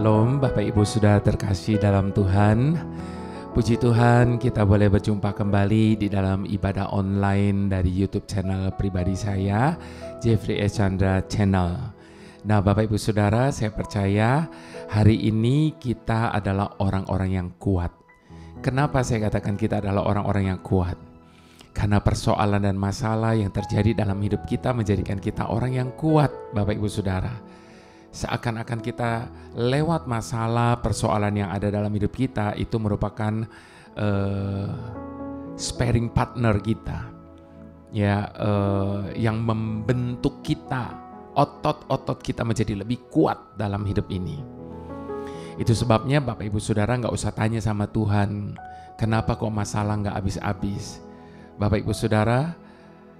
Shalom Bapak Ibu Saudara terkasih dalam Tuhan. Puji Tuhan kita boleh berjumpa kembali di dalam ibadah online dari YouTube channel pribadi saya, Jeffrey S. Chandra Channel. Nah Bapak Ibu Saudara, saya percaya hari ini kita adalah orang-orang yang kuat. Kenapa saya katakan kita adalah orang-orang yang kuat? Karena persoalan dan masalah yang terjadi dalam hidup kita menjadikan kita orang yang kuat, Bapak Ibu Saudara. Seakan-akan kita lewat masalah, persoalan yang ada dalam hidup kita itu merupakan sparring partner kita, ya, yang membentuk kita, otot-otot kita menjadi lebih kuat dalam hidup ini. Itu sebabnya Bapak Ibu Saudara nggak usah tanya sama Tuhan, kenapa kok masalah nggak habis-habis. Bapak Ibu Saudara,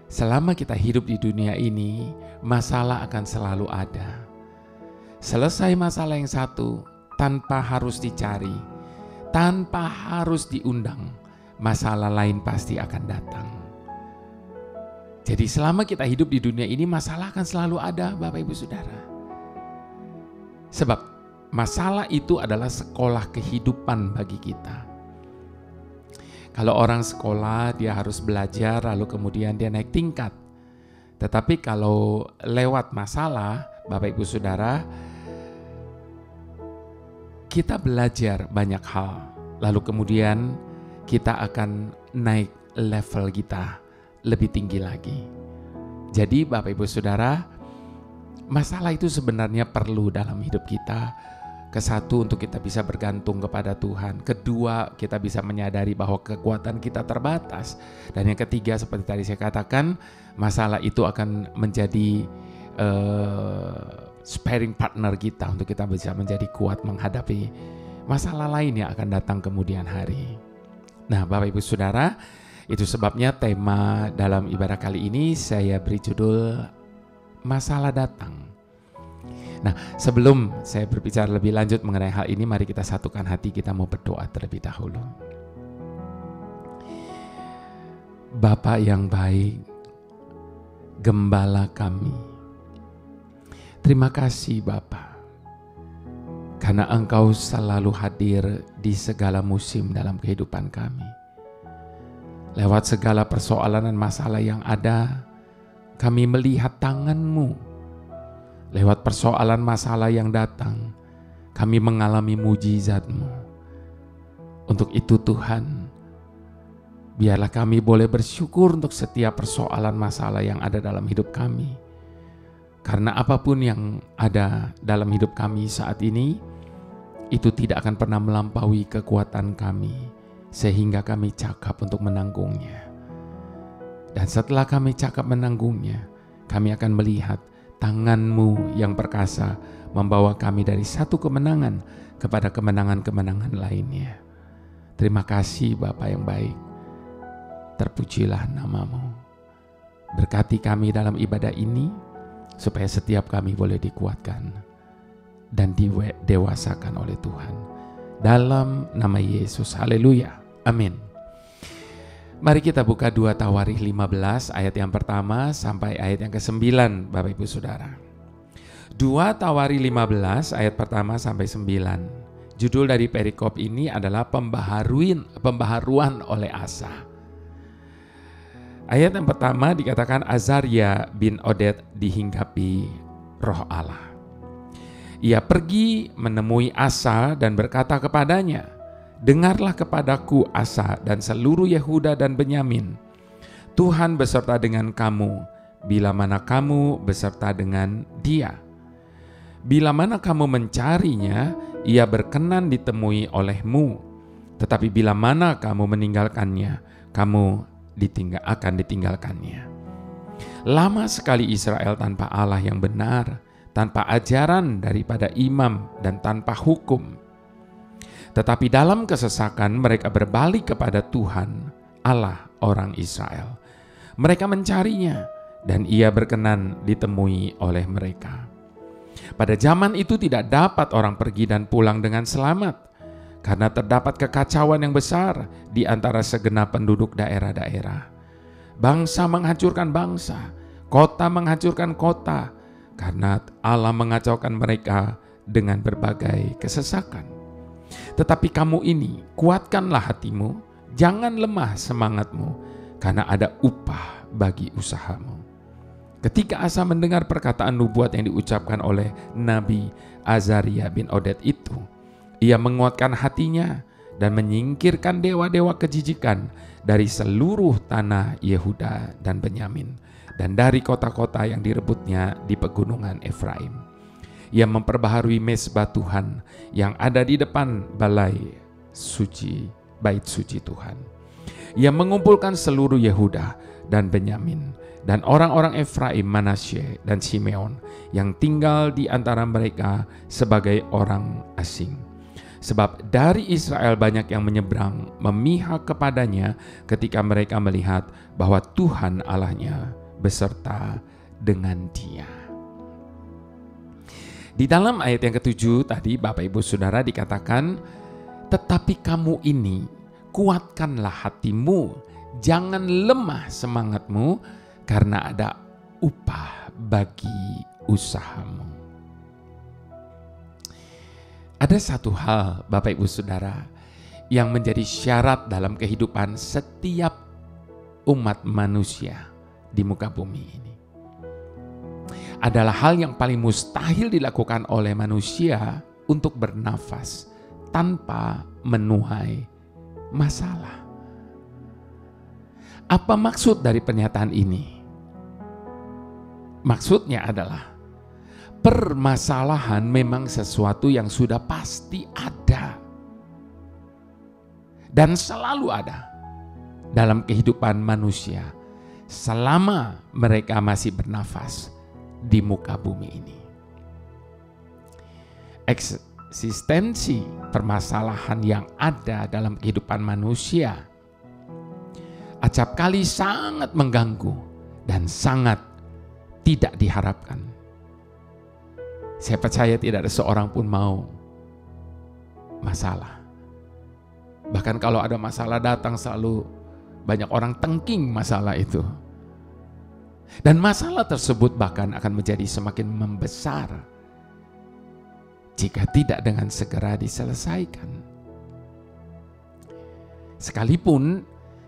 selama kita hidup di dunia ini, masalah akan selalu ada. Selesai masalah yang satu, tanpa harus dicari, tanpa harus diundang, masalah lain pasti akan datang. Jadi selama kita hidup di dunia ini, masalah akan selalu ada, Bapak Ibu Saudara. Sebab masalah itu adalah sekolah kehidupan bagi kita. Kalau orang sekolah, dia harus belajar, lalu kemudian dia naik tingkat. Tetapi kalau lewat masalah, Bapak Ibu Saudara, kita belajar banyak hal, lalu kemudian kita akan naik level kita lebih tinggi lagi. Jadi Bapak Ibu Saudara, masalah itu sebenarnya perlu dalam hidup kita. Kesatu, untuk kita bisa bergantung kepada Tuhan. Kedua, kita bisa menyadari bahwa kekuatan kita terbatas. Dan yang ketiga, seperti tadi saya katakan, masalah itu akan menjadi sparring partner kita untuk kita bisa menjadi kuat menghadapi masalah lain yang akan datang kemudian hari. Nah Bapak Ibu Saudara, itu sebabnya tema dalam ibadah kali ini saya beri judul Masalah Datang. Nah sebelum saya berbicara lebih lanjut mengenai hal ini, mari kita satukan hati, kita mau berdoa terlebih dahulu. Bapa yang baik, Gembala kami, terima kasih Bapa, karena Engkau selalu hadir di segala musim dalam kehidupan kami. Lewat segala persoalan dan masalah yang ada, kami melihat tangan-Mu. Lewat persoalan masalah yang datang, kami mengalami mujizat-Mu. Untuk itu Tuhan, biarlah kami boleh bersyukur untuk setiap persoalan masalah yang ada dalam hidup kami. Karena apapun yang ada dalam hidup kami saat ini, itu tidak akan pernah melampaui kekuatan kami, sehingga kami cakap untuk menanggungnya. Dan setelah kami cakap menanggungnya, kami akan melihat tangan-Mu yang perkasa membawa kami dari satu kemenangan kepada kemenangan-kemenangan lainnya. Terima kasih Bapa yang baik, terpujilah nama-Mu. Berkati kami dalam ibadah ini, supaya setiap kami boleh dikuatkan dan didewasakan oleh Tuhan. Dalam nama Yesus, haleluya, amin. Mari kita buka 2 Tawarikh 15 ayat yang pertama sampai ayat yang ke-9, Bapak Ibu Saudara. 2 Tawarikh 15 ayat pertama sampai 9. Judul dari perikop ini adalah pembaharuan oleh Asa. Ayat yang pertama dikatakan Azaria bin Oded dihinggapi roh Allah. Ia pergi menemui Asa dan berkata kepadanya, dengarlah kepadaku Asa dan seluruh Yehuda dan Benyamin. Tuhan beserta dengan kamu, bila mana kamu beserta dengan dia. Bila mana kamu mencarinya, ia berkenan ditemui olehmu. Tetapi bila mana kamu meninggalkannya, kamu akan ditinggalkannya. Lama sekali Israel tanpa Allah yang benar, tanpa ajaran daripada imam dan tanpa hukum. Tetapi dalam kesesakan mereka berbalik kepada Tuhan, Allah orang Israel. Mereka mencarinya dan ia berkenan ditemui oleh mereka. Pada zaman itu tidak dapat orang pergi dan pulang dengan selamat, karena terdapat kekacauan yang besar di antara segenap penduduk daerah-daerah. Bangsa menghancurkan bangsa, kota menghancurkan kota, karena Allah mengacaukan mereka dengan berbagai kesesakan. Tetapi kamu ini, kuatkanlah hatimu, jangan lemah semangatmu, karena ada upah bagi usahamu. Ketika Asa mendengar perkataan nubuat yang diucapkan oleh Nabi Azaria bin Oded itu, ia menguatkan hatinya dan menyingkirkan dewa-dewa kejijikan dari seluruh tanah Yehuda dan Benyamin, dan dari kota-kota yang direbutnya di pegunungan Efraim. Ia memperbaharui mezbah Tuhan yang ada di depan balai suci, bait suci Tuhan. Ia mengumpulkan seluruh Yehuda dan Benyamin dan orang-orang Efraim, Manasye dan Simeon yang tinggal di antara mereka sebagai orang asing. Sebab dari Israel banyak yang menyeberang memihak kepadanya ketika mereka melihat bahwa Tuhan Allahnya beserta dengan dia. Di dalam ayat yang ke-7 tadi Bapak Ibu Saudara dikatakan, tetapi kamu ini kuatkanlah hatimu, jangan lemah semangatmu, karena ada upah bagi usahamu. Ada satu hal Bapak Ibu Saudara yang menjadi syarat dalam kehidupan setiap umat manusia di muka bumi ini. Adalah hal yang paling mustahil dilakukan oleh manusia untuk bernafas tanpa menuai masalah. Apa maksud dari pernyataan ini? Maksudnya adalah permasalahan memang sesuatu yang sudah pasti ada dan selalu ada dalam kehidupan manusia selama mereka masih bernafas di muka bumi ini. Eksistensi permasalahan yang ada dalam kehidupan manusia acap kali sangat mengganggu dan sangat tidak diharapkan. Saya percaya tidak ada seorang pun mau masalah. Bahkan kalau ada masalah datang selalu banyak orang tengking masalah itu. Dan masalah tersebut bahkan akan menjadi semakin membesar jika tidak dengan segera diselesaikan. Sekalipun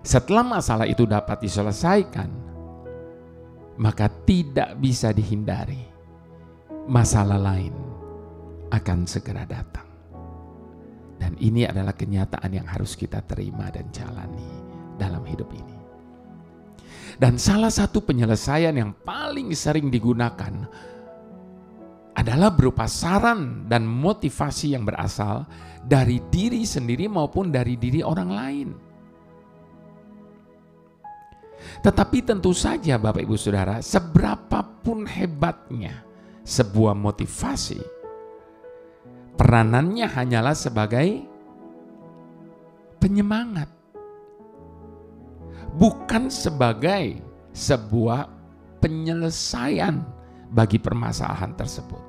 setelah masalah itu dapat diselesaikan, maka tidak bisa dihindari, masalah lain akan segera datang. Dan ini adalah kenyataan yang harus kita terima dan jalani dalam hidup ini. Dan salah satu penyelesaian yang paling sering digunakan adalah berupa saran dan motivasi yang berasal dari diri sendiri maupun dari diri orang lain. Tetapi tentu saja Bapak Ibu Saudara, seberapapun hebatnya sebuah motivasi, peranannya hanyalah sebagai penyemangat, bukan sebagai sebuah penyelesaian bagi permasalahan tersebut.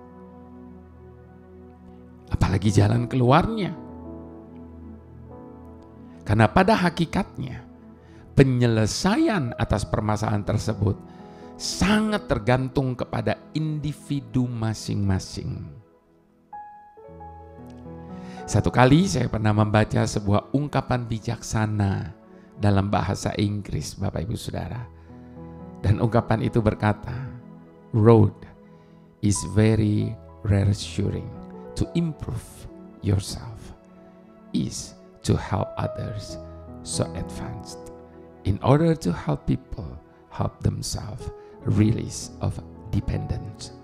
Apalagi jalan keluarnya. Karena pada hakikatnya penyelesaian atas permasalahan tersebut sangat tergantung kepada individu masing-masing. Satu kali saya pernah membaca sebuah ungkapan bijaksana dalam bahasa Inggris, Bapak Ibu Saudara. Dan ungkapan itu berkata, road is very reassuring. To improve yourself is to help others so advanced. In order to help people help themselves, release of dependence.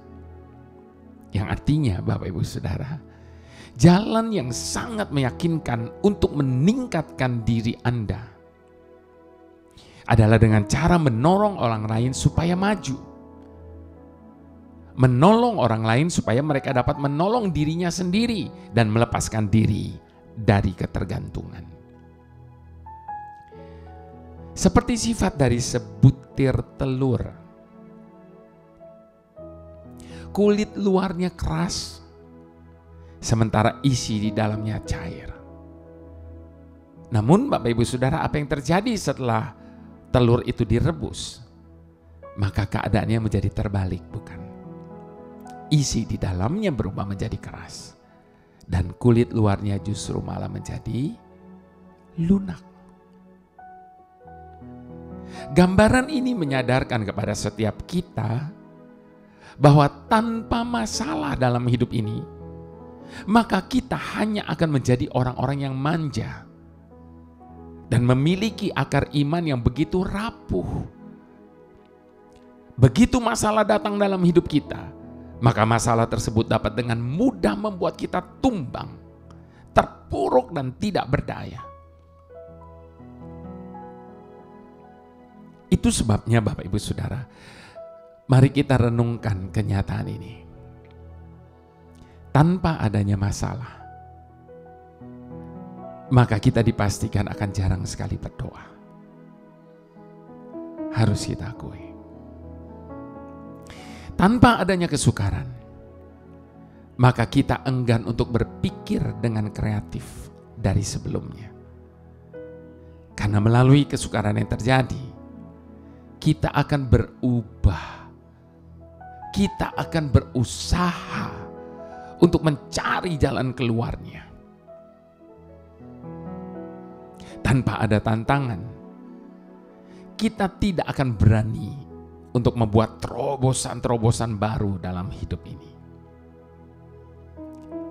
Yang artinya Bapak Ibu Saudara, jalan yang sangat meyakinkan untuk meningkatkan diri Anda adalah dengan cara menolong orang lain supaya maju. Menolong orang lain supaya mereka dapat menolong dirinya sendiri dan melepaskan diri dari ketergantungan. Seperti sifat dari sebutir telur. Kulit luarnya keras, sementara isi di dalamnya cair. Namun Bapak Ibu Saudara, apa yang terjadi setelah telur itu direbus? Maka keadaannya menjadi terbalik, bukan? isi di dalamnya berubah menjadi keras. Dan kulit luarnya justru malah menjadi lunak. Gambaran ini menyadarkan kepada setiap kita bahwa tanpa masalah dalam hidup ini, maka kita hanya akan menjadi orang-orang yang manja dan memiliki akar iman yang begitu rapuh. Begitu masalah datang dalam hidup kita, maka masalah tersebut dapat dengan mudah membuat kita tumbang, terpuruk dan tidak berdaya. Itu sebabnya Bapak Ibu Saudara, mari kita renungkan kenyataan ini. Tanpa adanya masalah, maka kita dipastikan akan jarang sekali berdoa. Harus kita akui. Tanpa adanya kesukaran, maka kita enggan untuk berpikir dengan kreatif dari sebelumnya. Karena melalui kesukaran yang terjadi, kita akan berubah. Kita akan berusaha untuk mencari jalan keluarnya. Tanpa ada tantangan, kita tidak akan berani untuk membuat terobosan-terobosan baru dalam hidup ini.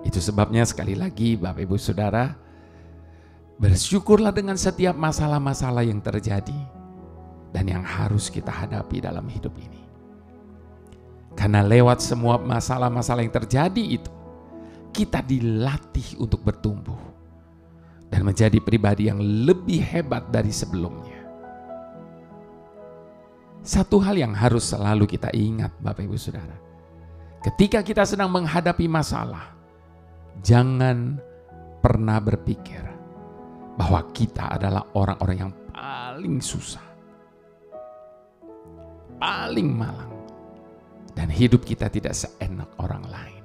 Itu sebabnya sekali lagi Bapak Ibu Saudara, bersyukurlah dengan setiap masalah-masalah yang terjadi dan yang harus kita hadapi dalam hidup ini. Karena lewat semua masalah-masalah yang terjadi itu, kita dilatih untuk bertumbuh dan menjadi pribadi yang lebih hebat dari sebelumnya. Satu hal yang harus selalu kita ingat Bapak Ibu Saudara, ketika kita sedang menghadapi masalah, jangan pernah berpikir bahwa kita adalah orang-orang yang paling susah, paling malang, dan hidup kita tidak seenak orang lain.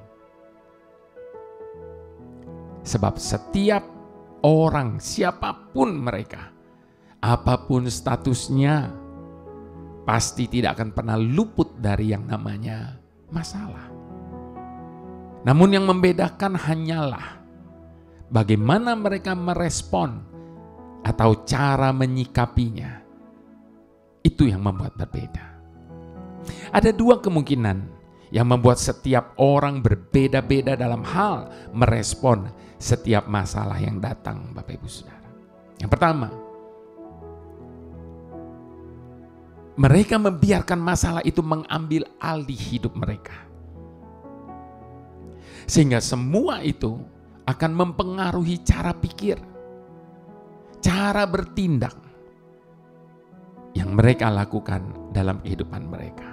Sebab setiap orang, siapapun mereka, apapun statusnya, pasti tidak akan pernah luput dari yang namanya masalah. Namun yang membedakan hanyalah bagaimana mereka merespon atau cara menyikapinya. Itu yang membuat berbeda. Ada dua kemungkinan yang membuat setiap orang berbeda-beda dalam hal merespon setiap masalah yang datang, Bapak Ibu Saudara. Yang pertama, mereka membiarkan masalah itu mengambil alih hidup mereka. Sehingga semua itu akan mempengaruhi cara pikir, cara bertindak yang mereka lakukan dalam kehidupan mereka.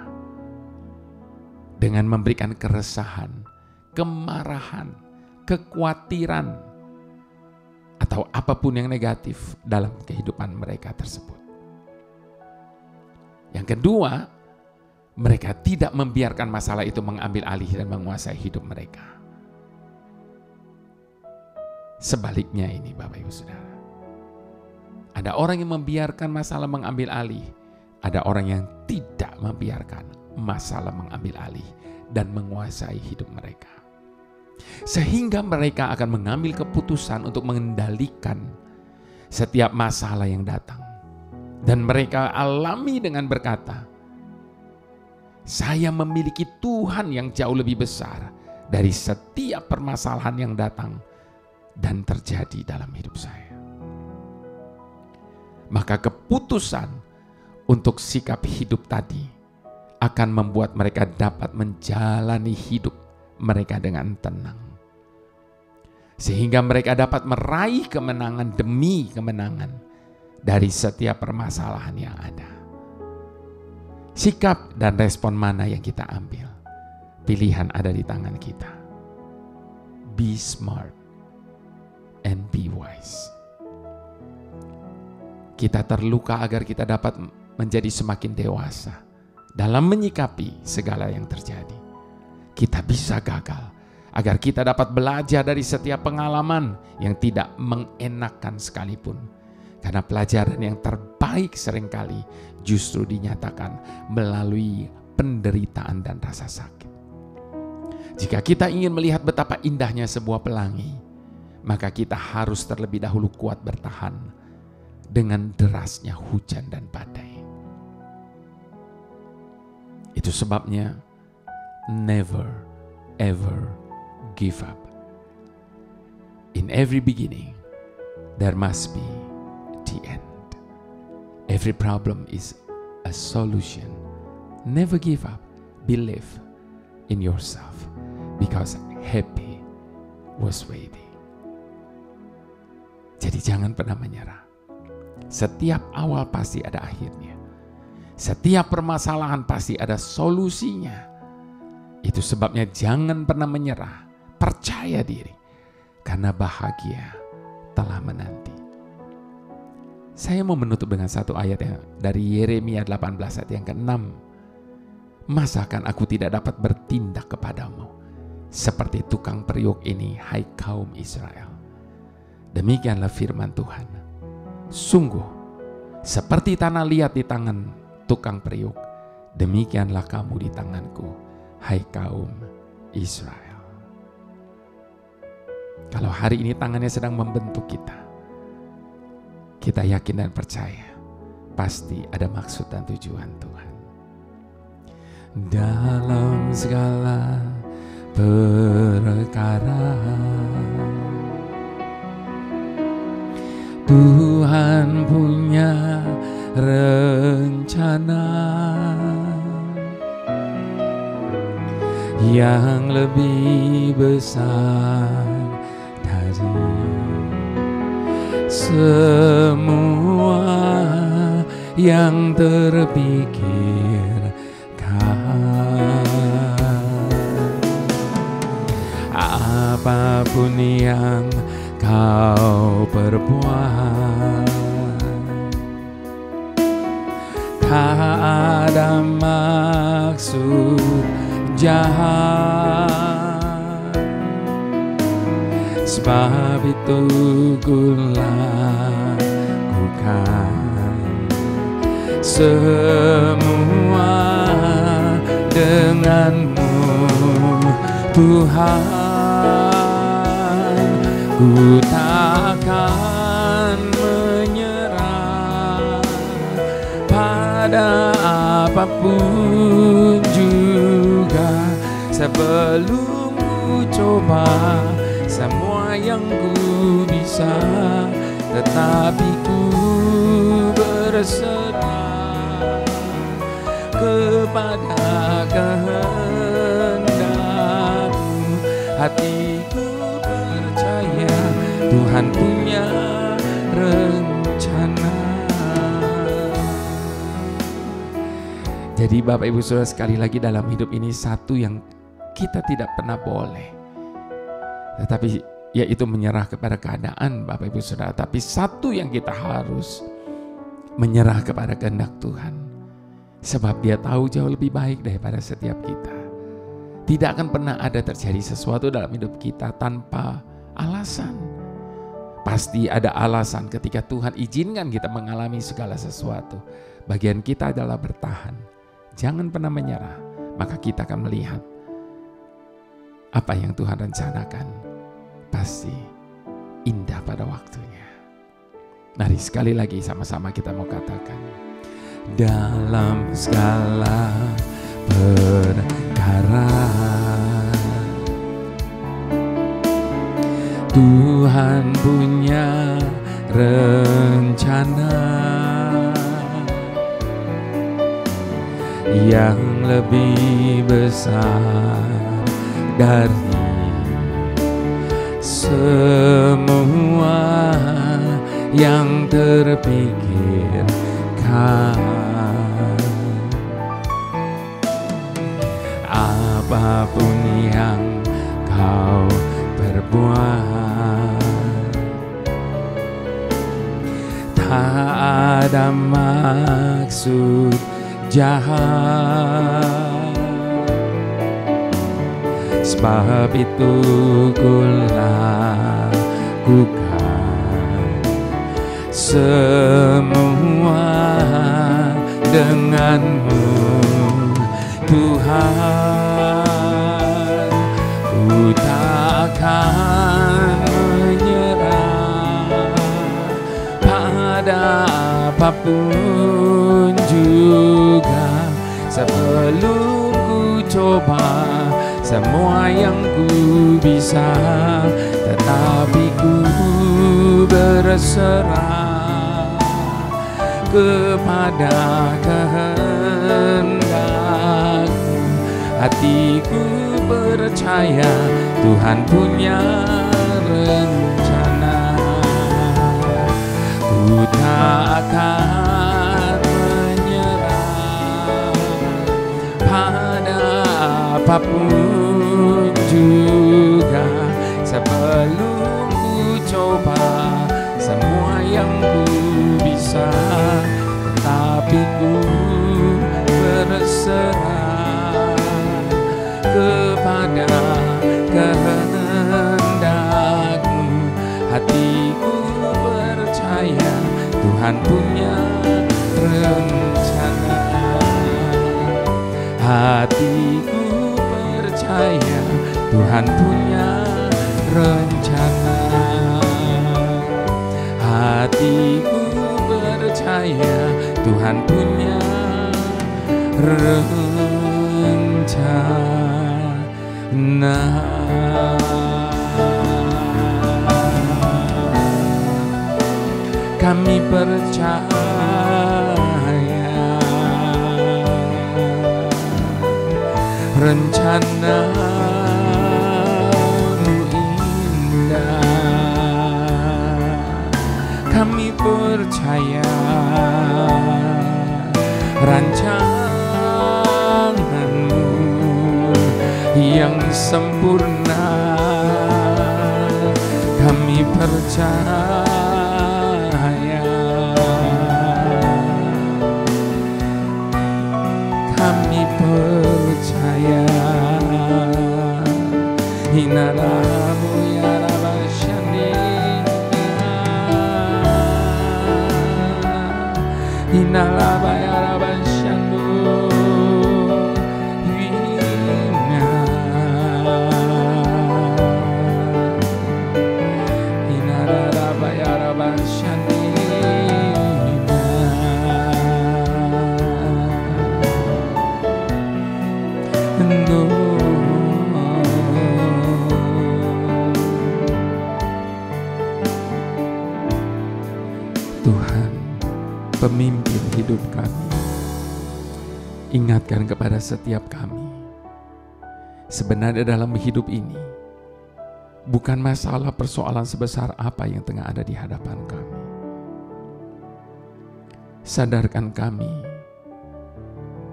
Dengan memberikan keresahan, kemarahan, kekhawatiran, atau apapun yang negatif dalam kehidupan mereka tersebut. Yang kedua, mereka tidak membiarkan masalah itu mengambil alih dan menguasai hidup mereka. Sebaliknya ini Bapak Ibu Saudara. Ada orang yang membiarkan masalah mengambil alih. Ada orang yang tidak membiarkan masalah mengambil alih dan menguasai hidup mereka. Sehingga mereka akan mengambil keputusan untuk mengendalikan setiap masalah yang datang. Dan mereka alami dengan berkata, saya memiliki Tuhan yang jauh lebih besar dari setiap permasalahan yang datang dan terjadi dalam hidup saya. Maka keputusan untuk sikap hidup tadi akan membuat mereka dapat menjalani hidup mereka dengan tenang. Sehingga mereka dapat meraih kemenangan demi kemenangan dari setiap permasalahan yang ada. Sikap dan respon mana yang kita ambil? Pilihan ada di tangan kita. Be smart and be wise. Kita terluka agar kita dapat menjadi semakin dewasa dalam menyikapi segala yang terjadi. Kita bisa gagal agar kita dapat belajar dari setiap pengalaman yang tidak mengenakan sekalipun. Karena pelajaran yang terbaik seringkali justru dinyatakan melalui penderitaan dan rasa sakit. Jika kita ingin melihat betapa indahnya sebuah pelangi, maka kita harus terlebih dahulu kuat bertahan dengan derasnya hujan dan badai. Itu sebabnya never ever give up. In every beginning, there must be the end. Every problem is a solution. Never give up. Believe in yourself, because happy was waiting. Jadi jangan pernah menyerah. Setiap awal pasti ada akhirnya. Setiap permasalahan pasti ada solusinya. Itu sebabnya jangan pernah menyerah. Percaya diri, karena bahagia telah menanti. Saya mau menutup dengan satu ayat yang dari Yeremia 18 ayat yang ke-6. Masakan aku tidak dapat bertindak kepadamu seperti tukang periuk ini, hai kaum Israel. Demikianlah firman Tuhan. Sungguh, seperti tanah liat di tangan tukang periuk, demikianlah kamu di tanganku, hai kaum Israel. Kalau hari ini tangannya sedang membentuk kita, kita yakin dan percaya pasti ada maksud dan tujuan Tuhan. Dalam segala perkara Tuhan punya rencana yang lebih besar dari semua yang terpikirkan. Apapun yang kau perbuat, tak ada maksud jahat, sebab itu ku lakukan semua denganmu, Tuhan. Ku takkan menyerah pada apapun juga, sebelum ku coba semua yang ku bisa, tetapi ku berserah kepada kehendak-Mu. Hatiku percaya Tuhan punya rencana. Jadi Bapak Ibu Saudara, sekali lagi dalam hidup ini satu yang kita tidak pernah boleh, tetapi yaitu menyerah kepada keadaan Bapak Ibu Saudara. Tapi satu yang kita harus menyerah kepada kehendak Tuhan, sebab Dia tahu jauh lebih baik daripada setiap kita. Tidak akan pernah ada terjadi sesuatu dalam hidup kita tanpa alasan. Pasti ada alasan ketika Tuhan izinkan kita mengalami segala sesuatu. Bagian kita adalah bertahan. Jangan pernah menyerah, maka kita akan melihat apa yang Tuhan rencanakan pasti indah pada waktunya. Mari sekali lagi sama-sama kita mau katakan, dalam segala perkara Tuhan punya rencana yang lebih besar dari semua yang terpikirkan. Apapun yang kau perbuat, tak ada maksud jahat, sebab itu ku lakukan semua denganmu, Tuhan. apapun juga, sebelum ku coba semua yang ku bisa, tetapi ku berserah kepada kehendak-Mu. Hatiku percaya Tuhan punya rencana. Ku tak akan menyerah pada apapun juga, sebelum ku coba semua yang ku bisa, tetapi ku berserah kepada kehendak-Mu. Hatiku percaya Tuhan punya rencana. Hatiku percaya Tuhan punya rencana. Hatiku percaya Tuhan punya rencana. Kami percaya rencana-Mu indah. Kami percaya rancangan-Mu yang sempurna. Kami percaya, kami percaya. Hinaramu ya Rabashani, Hinaraba ya Rabashanu, Hinaraba ya Rabashani. Tuhan, pemimpin hidup kami, ingatkan kepada setiap kami, sebenarnya dalam hidup ini bukan masalah persoalan sebesar apa yang tengah ada di hadapan kami. Sadarkan kami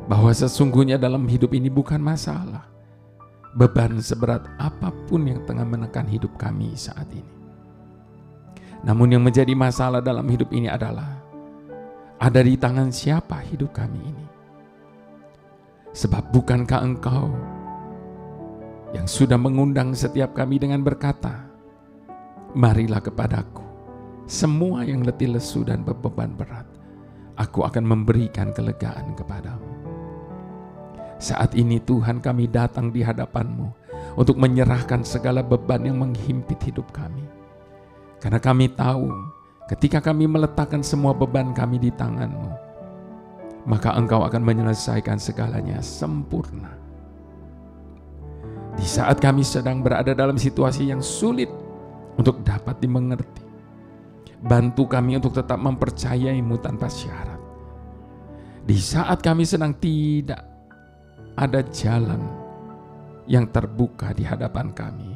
bahwa sesungguhnya dalam hidup ini bukan masalah beban seberat apapun yang tengah menekan hidup kami saat ini. Namun yang menjadi masalah dalam hidup ini adalah ada di tangan siapa hidup kami ini. Sebab bukankah Engkau yang sudah mengundang setiap kami dengan berkata, marilah kepadaku semua yang letih lesu dan beban berat, aku akan memberikan kelegaan kepadamu. Saat ini Tuhan, kami datang di hadapan-Mu untuk menyerahkan segala beban yang menghimpit hidup kami. Karena kami tahu ketika kami meletakkan semua beban kami di tangan-Mu, maka Engkau akan menyelesaikan segalanya sempurna. Di saat kami sedang berada dalam situasi yang sulit untuk dapat dimengerti, bantu kami untuk tetap mempercayai-Mu tanpa syarat. Di saat kami sedang tidak ada jalan yang terbuka di hadapan kami,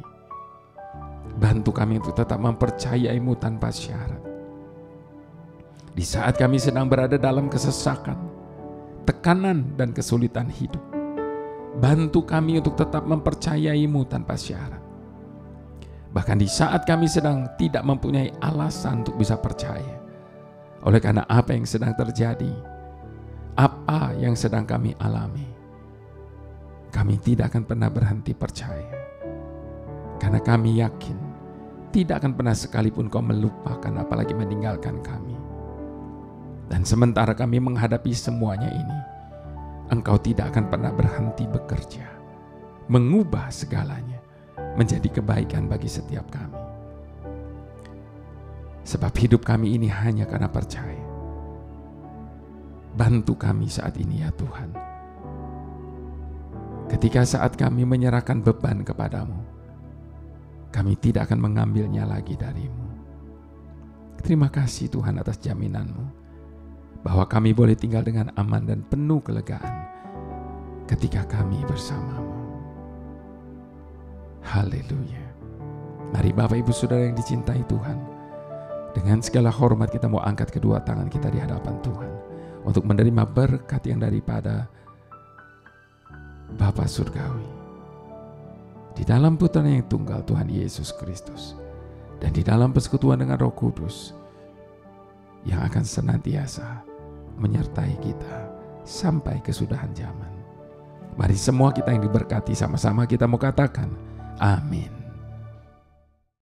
bantu kami untuk tetap mempercayai-Mu tanpa syarat. Di saat kami sedang berada dalam kesesakan, tekanan dan kesulitan hidup, bantu kami untuk tetap mempercayai-Mu tanpa syarat. Bahkan di saat kami sedang tidak mempunyai alasan untuk bisa percaya, oleh karena apa yang sedang terjadi, apa yang sedang kami alami, kami tidak akan pernah berhenti percaya. Karena kami yakin tidak akan pernah sekalipun Kau melupakan apalagi meninggalkan kami. Dan sementara kami menghadapi semuanya ini, Engkau tidak akan pernah berhenti bekerja, mengubah segalanya menjadi kebaikan bagi setiap kami. Sebab hidup kami ini hanya karena percaya. Bantu kami saat ini ya Tuhan. Ketika saat kami menyerahkan beban kepadamu, kami tidak akan mengambilnya lagi darimu. Terima kasih Tuhan atas jaminan-Mu bahwa kami boleh tinggal dengan aman dan penuh kelegaan ketika kami bersama-Mu. Haleluya. Mari Bapak Ibu Saudara yang dicintai Tuhan, dengan segala hormat kita mau angkat kedua tangan kita di hadapan Tuhan untuk menerima berkat yang daripada Bapa Surgawi. Di dalam putranya yang tunggal Tuhan Yesus Kristus, dan di dalam persekutuan dengan Roh Kudus yang akan senantiasa menyertai kita sampai kesudahan zaman. Mari semua kita yang diberkati sama-sama kita mau katakan amin.